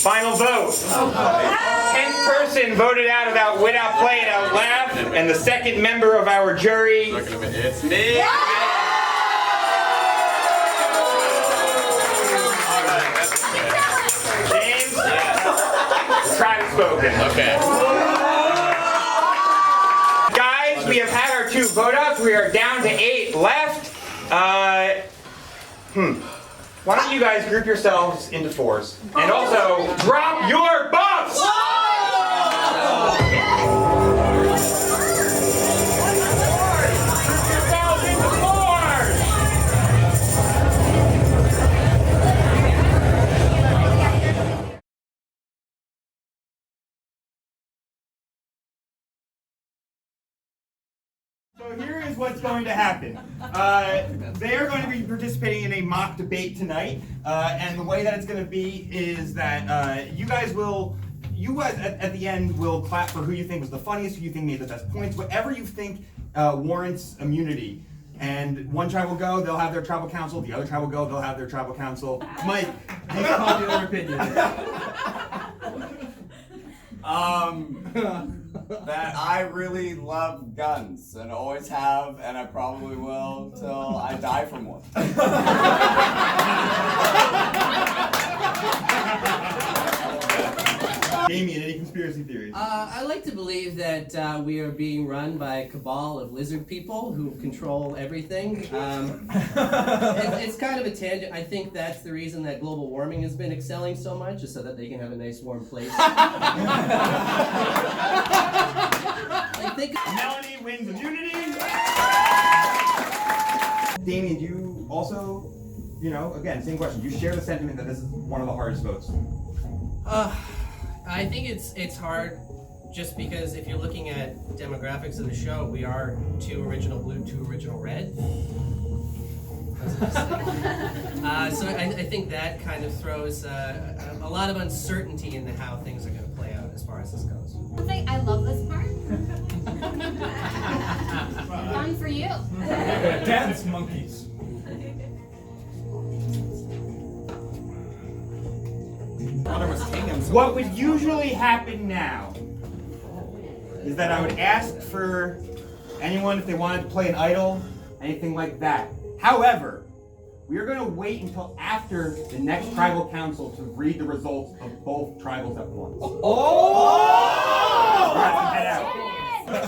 [SPEAKER 1] Final vote. 10th person voted out of Outwit, Outplay, and Outlaugh, and the second member of our jury.
[SPEAKER 17] It's me.
[SPEAKER 1] James. Tribe spoken.
[SPEAKER 17] Okay.
[SPEAKER 1] Guys, we have had our 2 vote outs. We are down to 8 left. Why don't you guys group yourselves into 4s? And also, drop your buffs! So here is what's going to happen. They are going to be participating in a mock debate tonight, and the way that it's going to be is that you guys at the end will clap for who you think was the funniest, who you think made the best points, whatever you think warrants immunity. And one tribe will go, they'll have their tribal council. The other tribe will go, they'll have their tribal council. Mike, most popular opinion.
[SPEAKER 18] That I really love guns and always have, and I probably will till I die from one.
[SPEAKER 1] Damien, any conspiracy theories?
[SPEAKER 8] I like to believe that we are being run by a cabal of lizard people who control everything. It's kind of a tangent. I think that's the reason that global warming has been excelling so much, is so that they can have a nice warm place.
[SPEAKER 1] Melanie wins immunity. Damien, do you also, again, same question. You share the sentiment that this is one of the hardest votes?
[SPEAKER 8] I think it's hard just because if you're looking at demographics of the show, we are 2 original blue, 2 original red. So I think that kind of throws a lot of uncertainty into how things are going to play out as far as this goes.
[SPEAKER 19] I love this part. Fun for you.
[SPEAKER 10] Dance monkeys.
[SPEAKER 1] What would usually happen now is that I would ask for anyone if they wanted to play an idol, anything like that. However, we are going to wait until after the next tribal council to read the results of both tribals at once. Head out.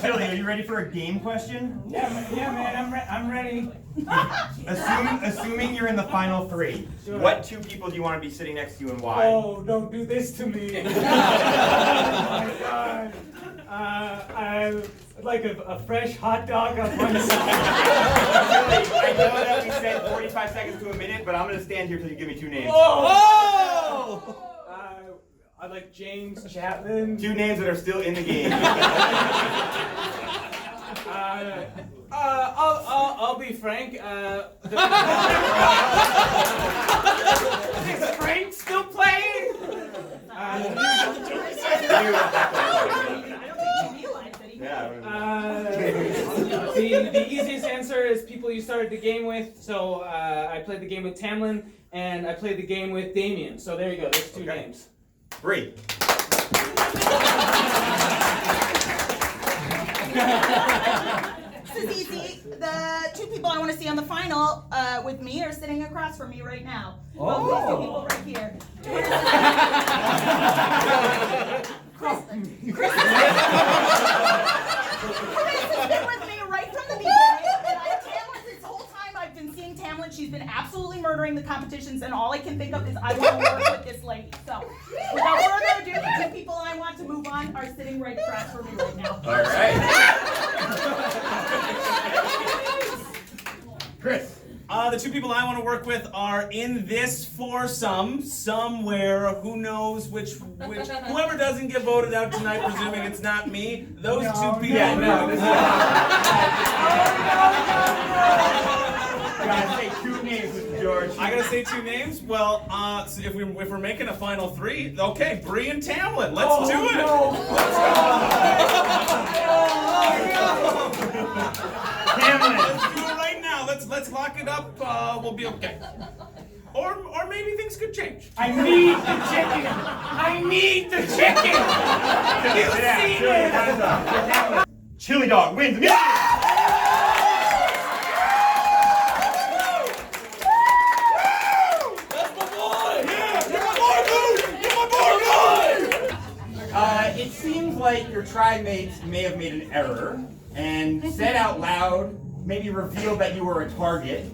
[SPEAKER 1] Philly, are you ready for a game question?
[SPEAKER 10] Yeah, man, I'm ready.
[SPEAKER 1] Assuming you're in the final 3,
[SPEAKER 10] Sure.
[SPEAKER 1] what 2 people do you want to be sitting next to you and why?
[SPEAKER 10] Oh, don't do this to me. Oh my God. I'd like a fresh hot dog on one side.
[SPEAKER 1] I know that we said 45 seconds to a minute, but I'm going to stand here till you give me 2 names.
[SPEAKER 10] Oh! I'd like James Chapman.
[SPEAKER 1] 2 names that are still in the game.
[SPEAKER 10] I'll be Frank. Is Frank still playing? The easiest answer is people you started the game with. So I played the game with Tamlin, and I played the game with Damien. So there you go. There's 2 names.
[SPEAKER 1] Great.
[SPEAKER 12] This is easy. The 2 people I want to see on the final with me are sitting across from me right now. Both these 2 people right here. Chris has been with me right from the beginning, and Tamlin, this whole time I've been seeing Tamlin, she's been absolutely murdering the competitions, and all I can think of is I want to work with this lady. So, without further ado, the 2 people I want to move on are sitting right across from me right now.
[SPEAKER 1] All right. Chris.
[SPEAKER 5] The 2 people I want to work with are in this foursome somewhere. Who knows which whoever doesn't get voted out tonight, presuming it's not me. Those 2 people.
[SPEAKER 1] Yeah, no. You gotta say 2 names, Mr. George.
[SPEAKER 5] I gotta say 2 names. Well, so if we're making a final 3, okay, Bree and Tamlin. Let's do it.
[SPEAKER 1] Tamlin.
[SPEAKER 5] Let's do it right
[SPEAKER 10] chicken! I need the chicken! You see this?
[SPEAKER 1] Chili dog wins. It seems like your tribe mates may have made an error and said out loud, maybe revealed that you were a target.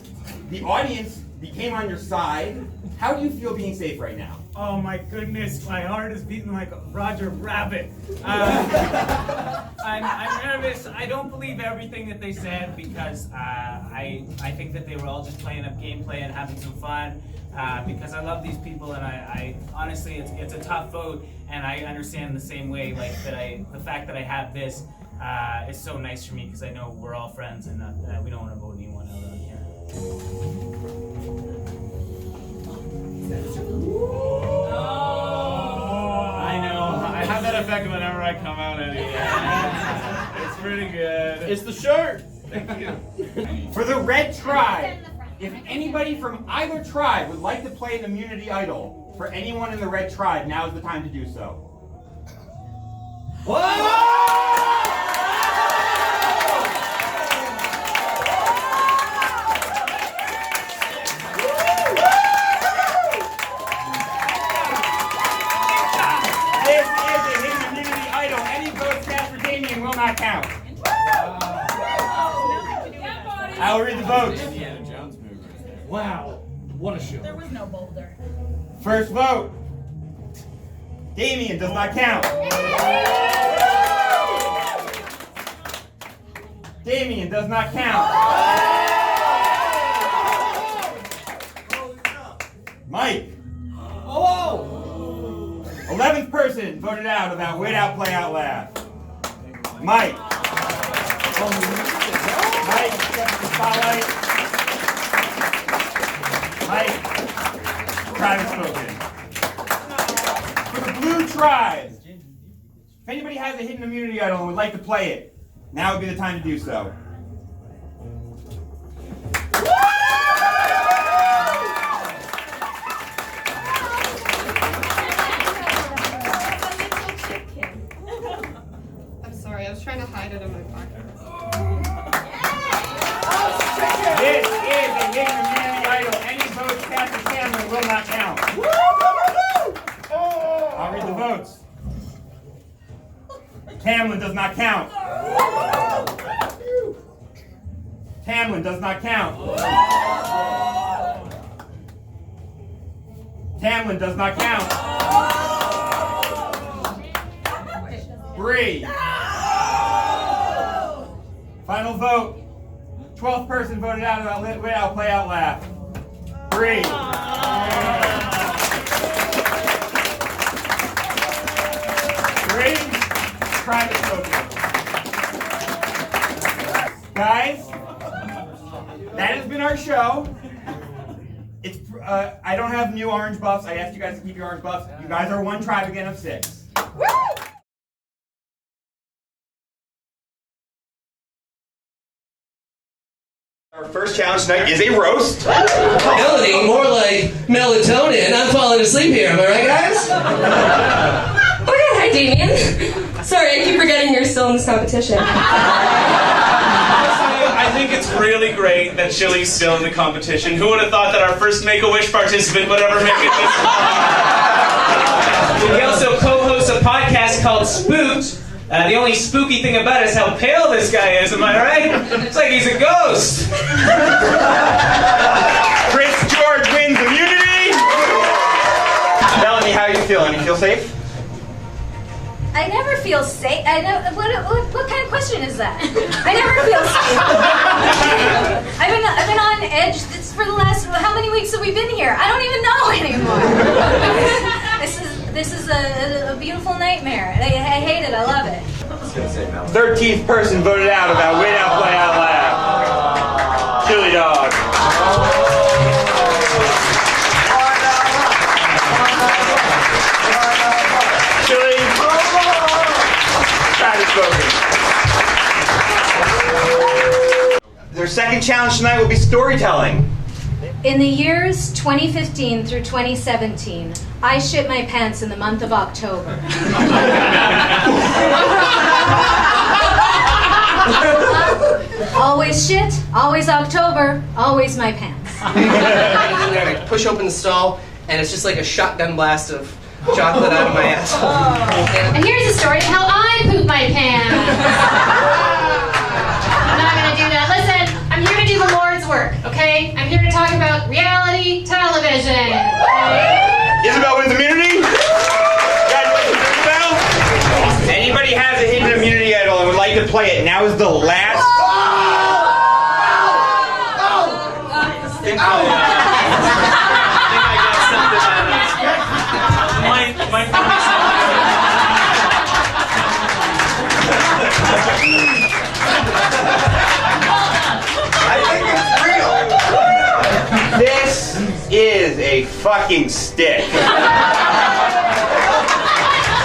[SPEAKER 1] The audience became on your side. How do you feel being safe right now?
[SPEAKER 10] Oh my goodness, my heart is beating like a Roger Rabbit. I'm nervous. I don't believe everything that they said because I think that they were all just playing up gameplay and having some fun. Because I love these people, and I honestly, it's a tough vote, and I understand the same way. Like the fact that I have this is so nice for me because I know we're all friends, and we don't want to vote anyone out on here.
[SPEAKER 5] I know. I have that effect whenever I come out anyway. It's pretty good.
[SPEAKER 3] It's the shirt.
[SPEAKER 5] Thank you.
[SPEAKER 1] For the red tribe, if anybody from either tribe would like to play an immunity idol for anyone in the red tribe, now is the time to do so. This is a hidden immunity idol. Any votes cast for Damien will not count. I will read the votes.
[SPEAKER 9] Wow, what a show.
[SPEAKER 12] There was no boulder.
[SPEAKER 1] First vote. Damien does not count. Damien does not count. Mike. 11th person voted out of Outwit, Outplay, Outlaugh. Mike. Mike, accept the spotlight. Mike, tribe spoken. For the blue tribe, if anybody has a hidden immunity idol and would like to play it, now would be the time to do so.
[SPEAKER 19] I'm sorry, I was trying to hide it in my pocket.
[SPEAKER 1] This is a hidden immunity idol. Any votes cast for Cameron will not count. I'll read the votes. Camlin does not count. Camlin does not count. Camlin does not count. 3. Final vote. 12th person voted out of Outwit, Outplay, Outlaugh. 3. Private spoken. Guys, that has been our show. It's I don't have new orange buffs. I asked you guys to keep your orange buffs. You guys are one tribe again of 6. Our first challenge tonight is a roast.
[SPEAKER 8] Melody, more like melatonin. I'm falling asleep here, am I right, guys?
[SPEAKER 4] Oh yeah, hi Damien. Sorry, I keep forgetting you're still in this competition.
[SPEAKER 5] I think it's really great that Chili's still in the competition. Who would have thought that our first Make-A-Wish participant would ever make it this far? He also co-hosts a podcast called Spooked. The only spooky thing about it is how pale this guy is, am I right? It's like he's a ghost.
[SPEAKER 1] Chris George wins immunity. Melanie, how are you feeling? You feel safe?
[SPEAKER 16] I never feel safe. I know, what kind of question is that? I never feel safe. I've been on edge for the last, how many weeks have we been here? I don't even know anymore. This is a beautiful nightmare. I hate it. I love it.
[SPEAKER 1] 13th person voted out of Outwit, Outplay, Outlaugh. Chili dog. Chili. Private spoken. Their second challenge tonight will be storytelling.
[SPEAKER 16] In the years 2015 through 2017, I shit my pants in the month of October. Always shit, always October, always my pants.
[SPEAKER 8] I push open the stall, and it's just like a shotgun blast of chocolate out of my ass.
[SPEAKER 20] And here's the story of how I poop my pants. I'm not gonna do that. Listen, I'm here to do the Lord's work, okay? I'm here to talk about reality television.
[SPEAKER 1] Isabel wins immunity. Congratulations, Isabel. Anybody has a hidden immunity idol and would like to play it? Now is the last. This is a fucking stick.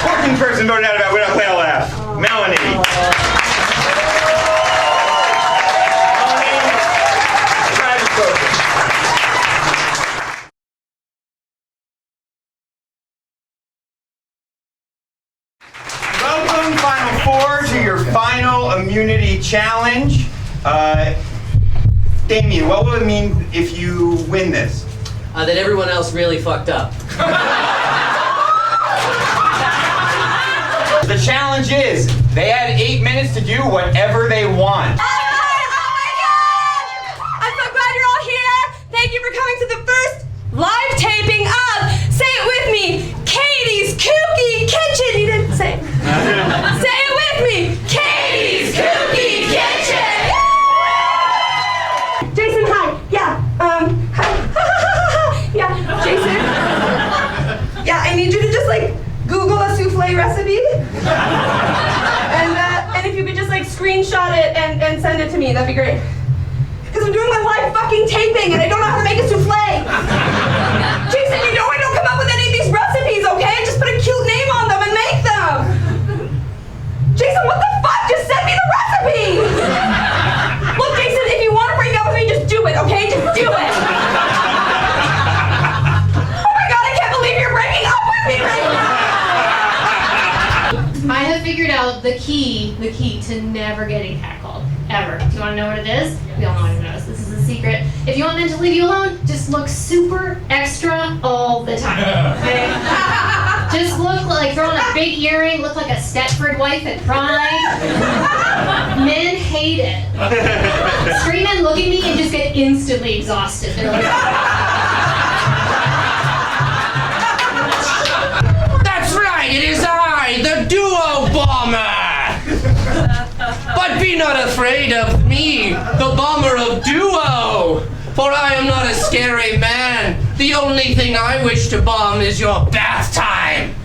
[SPEAKER 1] 14th person voted out about we don't play a laugh. Melanie. Welcome, Final Four, to your final immunity challenge. Damien, what will it mean if you win this?
[SPEAKER 8] That everyone else really fucked up.
[SPEAKER 1] The challenge is, they had 8 minutes to do whatever they want.
[SPEAKER 4] I'm so glad you're all here. Thank you for coming to the first live taping of, say it with me, Katie's Kooky Kitchen. You didn't say it. Say it with me, Katie's Kooky Kitchen. Jason, hi. Yeah, yeah, Jason. Yeah, I need you to just like Google a souffle recipe. And if you could just like screenshot it and send it to me, that'd be great. Because I'm doing my live fucking taping and I don't know how to make a souffle. Jason, you know I don't come up with any of these recipes, okay? Just put a cute name on them and make them. Jason, what the fuck? Just send me the recipe. Look, Jason, if you want to break up with me, just do it, okay? Just do it. Oh my God, I can't believe you're breaking up with me right now.
[SPEAKER 20] I have figured out the key to never getting catcalled, ever. Do you want to know what it is? We all know what it is. This is a secret. If you want men to leave you alone, just look super extra all the time, okay? Just look like throwing a big earring, look like a Stepford wife at Pride. Men hate it. Straight men look at me and just get instantly exhausted. They're like,
[SPEAKER 8] That's right, it is I, the Duo Bomber! But be not afraid of me, the Bomber of Duo! For I am not a scary man. The only thing I wish to bomb is your bath time!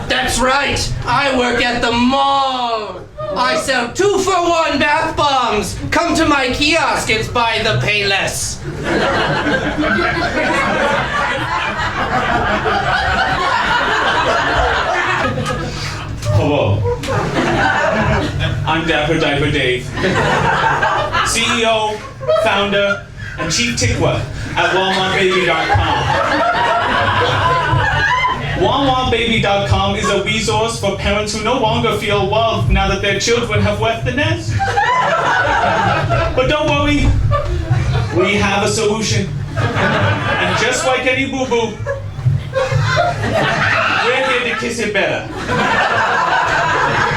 [SPEAKER 8] That's right, I work at the mall! I sell 2-for-1 bath bombs! Come to my kiosk, it's by the Payless!
[SPEAKER 5] Hello. I'm Dapper Diaper Dave, CEO, founder, and chief tickler at WalmartBaby.com. WalmartBaby.com is a resource for parents who no longer feel loved now that their children have left the nest. But don't worry, we have a solution. And just like any boo-boo, we're here to kiss it better.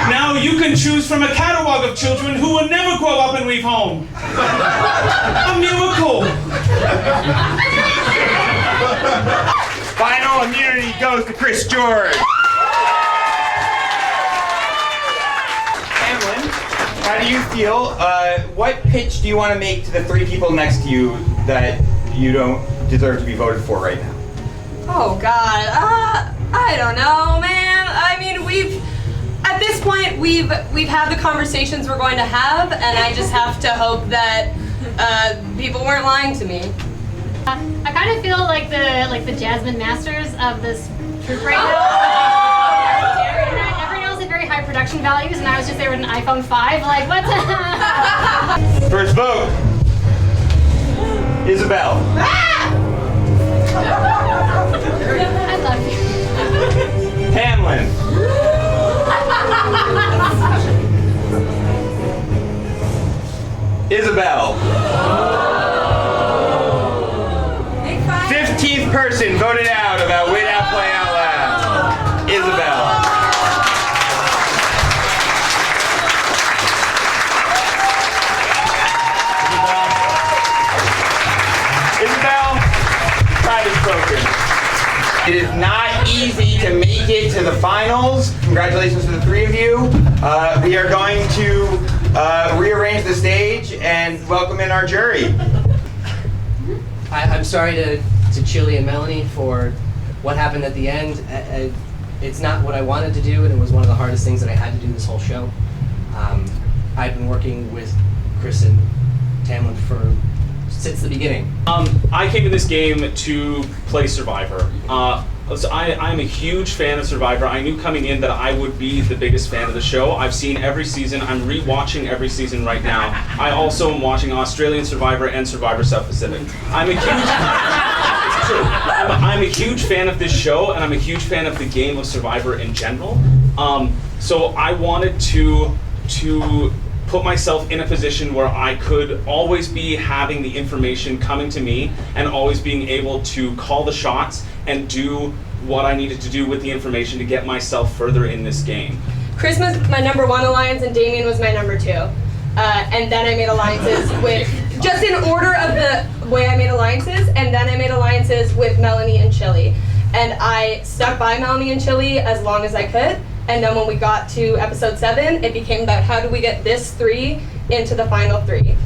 [SPEAKER 5] Now you can choose from a catalog of children who will never grow up and leave home. A miracle.
[SPEAKER 1] Final immunity goes to Chris George. Hamlin, how do you feel? What pitch do you want to make to the 3 people next to you that you don't deserve to be voted for right now?
[SPEAKER 4] Oh God, I don't know, man. I mean, at this point, we've had the conversations we're going to have, and I just have to hope that people weren't lying to me.
[SPEAKER 20] I kind of feel like the Jasmine Masters of this troupe right now. Everyone knows a very high production production values, and I was just there with an iPhone 5. Like, what the?
[SPEAKER 1] First vote. Isabel.
[SPEAKER 20] I love you.
[SPEAKER 1] Tamlin. Isabel. 15th person voted out of Outwit, Outplay, Outlaugh. Isabel. Isabel, pride is broken. It is not easy to make it to the finals. Congratulations to the three of you. We are going to rearrange the stage and welcome in our jury.
[SPEAKER 21] I'm sorry to Chili and Melanie for what happened at the end. It's not what I wanted to do, and it was one of the hardest things that I had to do this whole show. I've been working with Chris and Tamlin since the beginning.
[SPEAKER 5] I came to this game to play Survivor. So I'm a huge fan of Survivor. I knew coming in that I would be the biggest fan of the show. I've seen every season. I'm re-watching every season right now. I also am watching Australian Survivor and Survivor South Pacific. I'm a huge fan of this show, and I'm a huge fan of the game of Survivor in general. So I wanted to put myself in a position where I could always be having the information coming to me and always being able to call the shots and do what I needed to do with the information to get myself further in this game.
[SPEAKER 4] Chris was my number 1 alliance and Damien was my number 2. And then I made alliances with, just in order of the way I made alliances, and then I made alliances with Melanie and Chili. And I stuck by Melanie and Chili as long as I could. And then when we got to episode 7, it became about how do we get this 3 into the final 3.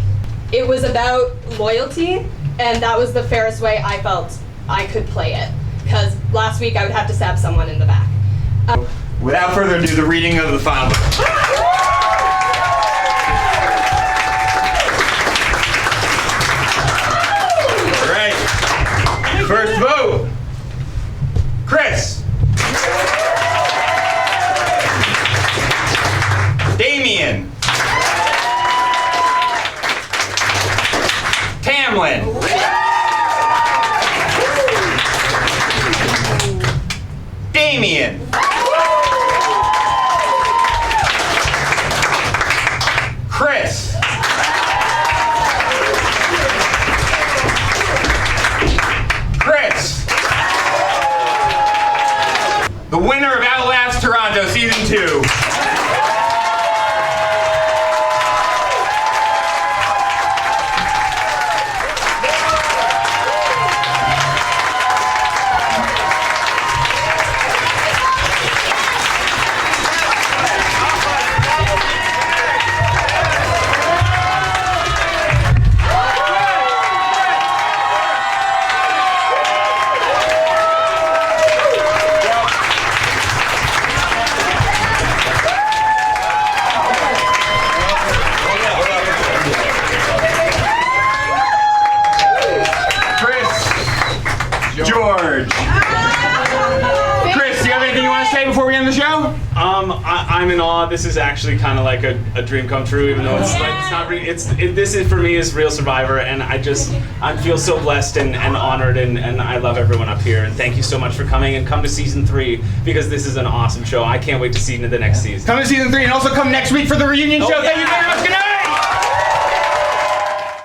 [SPEAKER 4] It was about loyalty, and that was the fairest way I felt I could play it. Because last week I would have to stab someone in the back.
[SPEAKER 1] Without further ado, the reading of the final. All right. First vote. Chris. Damien. Tamlin. Damien. Chris. Chris. The winner of Outlast Toronto Season 2. I'm in awe. This is actually kind of like a dream come true, even though it's like it's not. This is for me is real Survivor, and I feel so blessed and honored, and I love everyone up here. And thank you so much for coming, and come to season 3 because this is an awesome show. I can't wait to see the next season. Come to season 3, and also come next week for the reunion show. Thank you very much. Good night.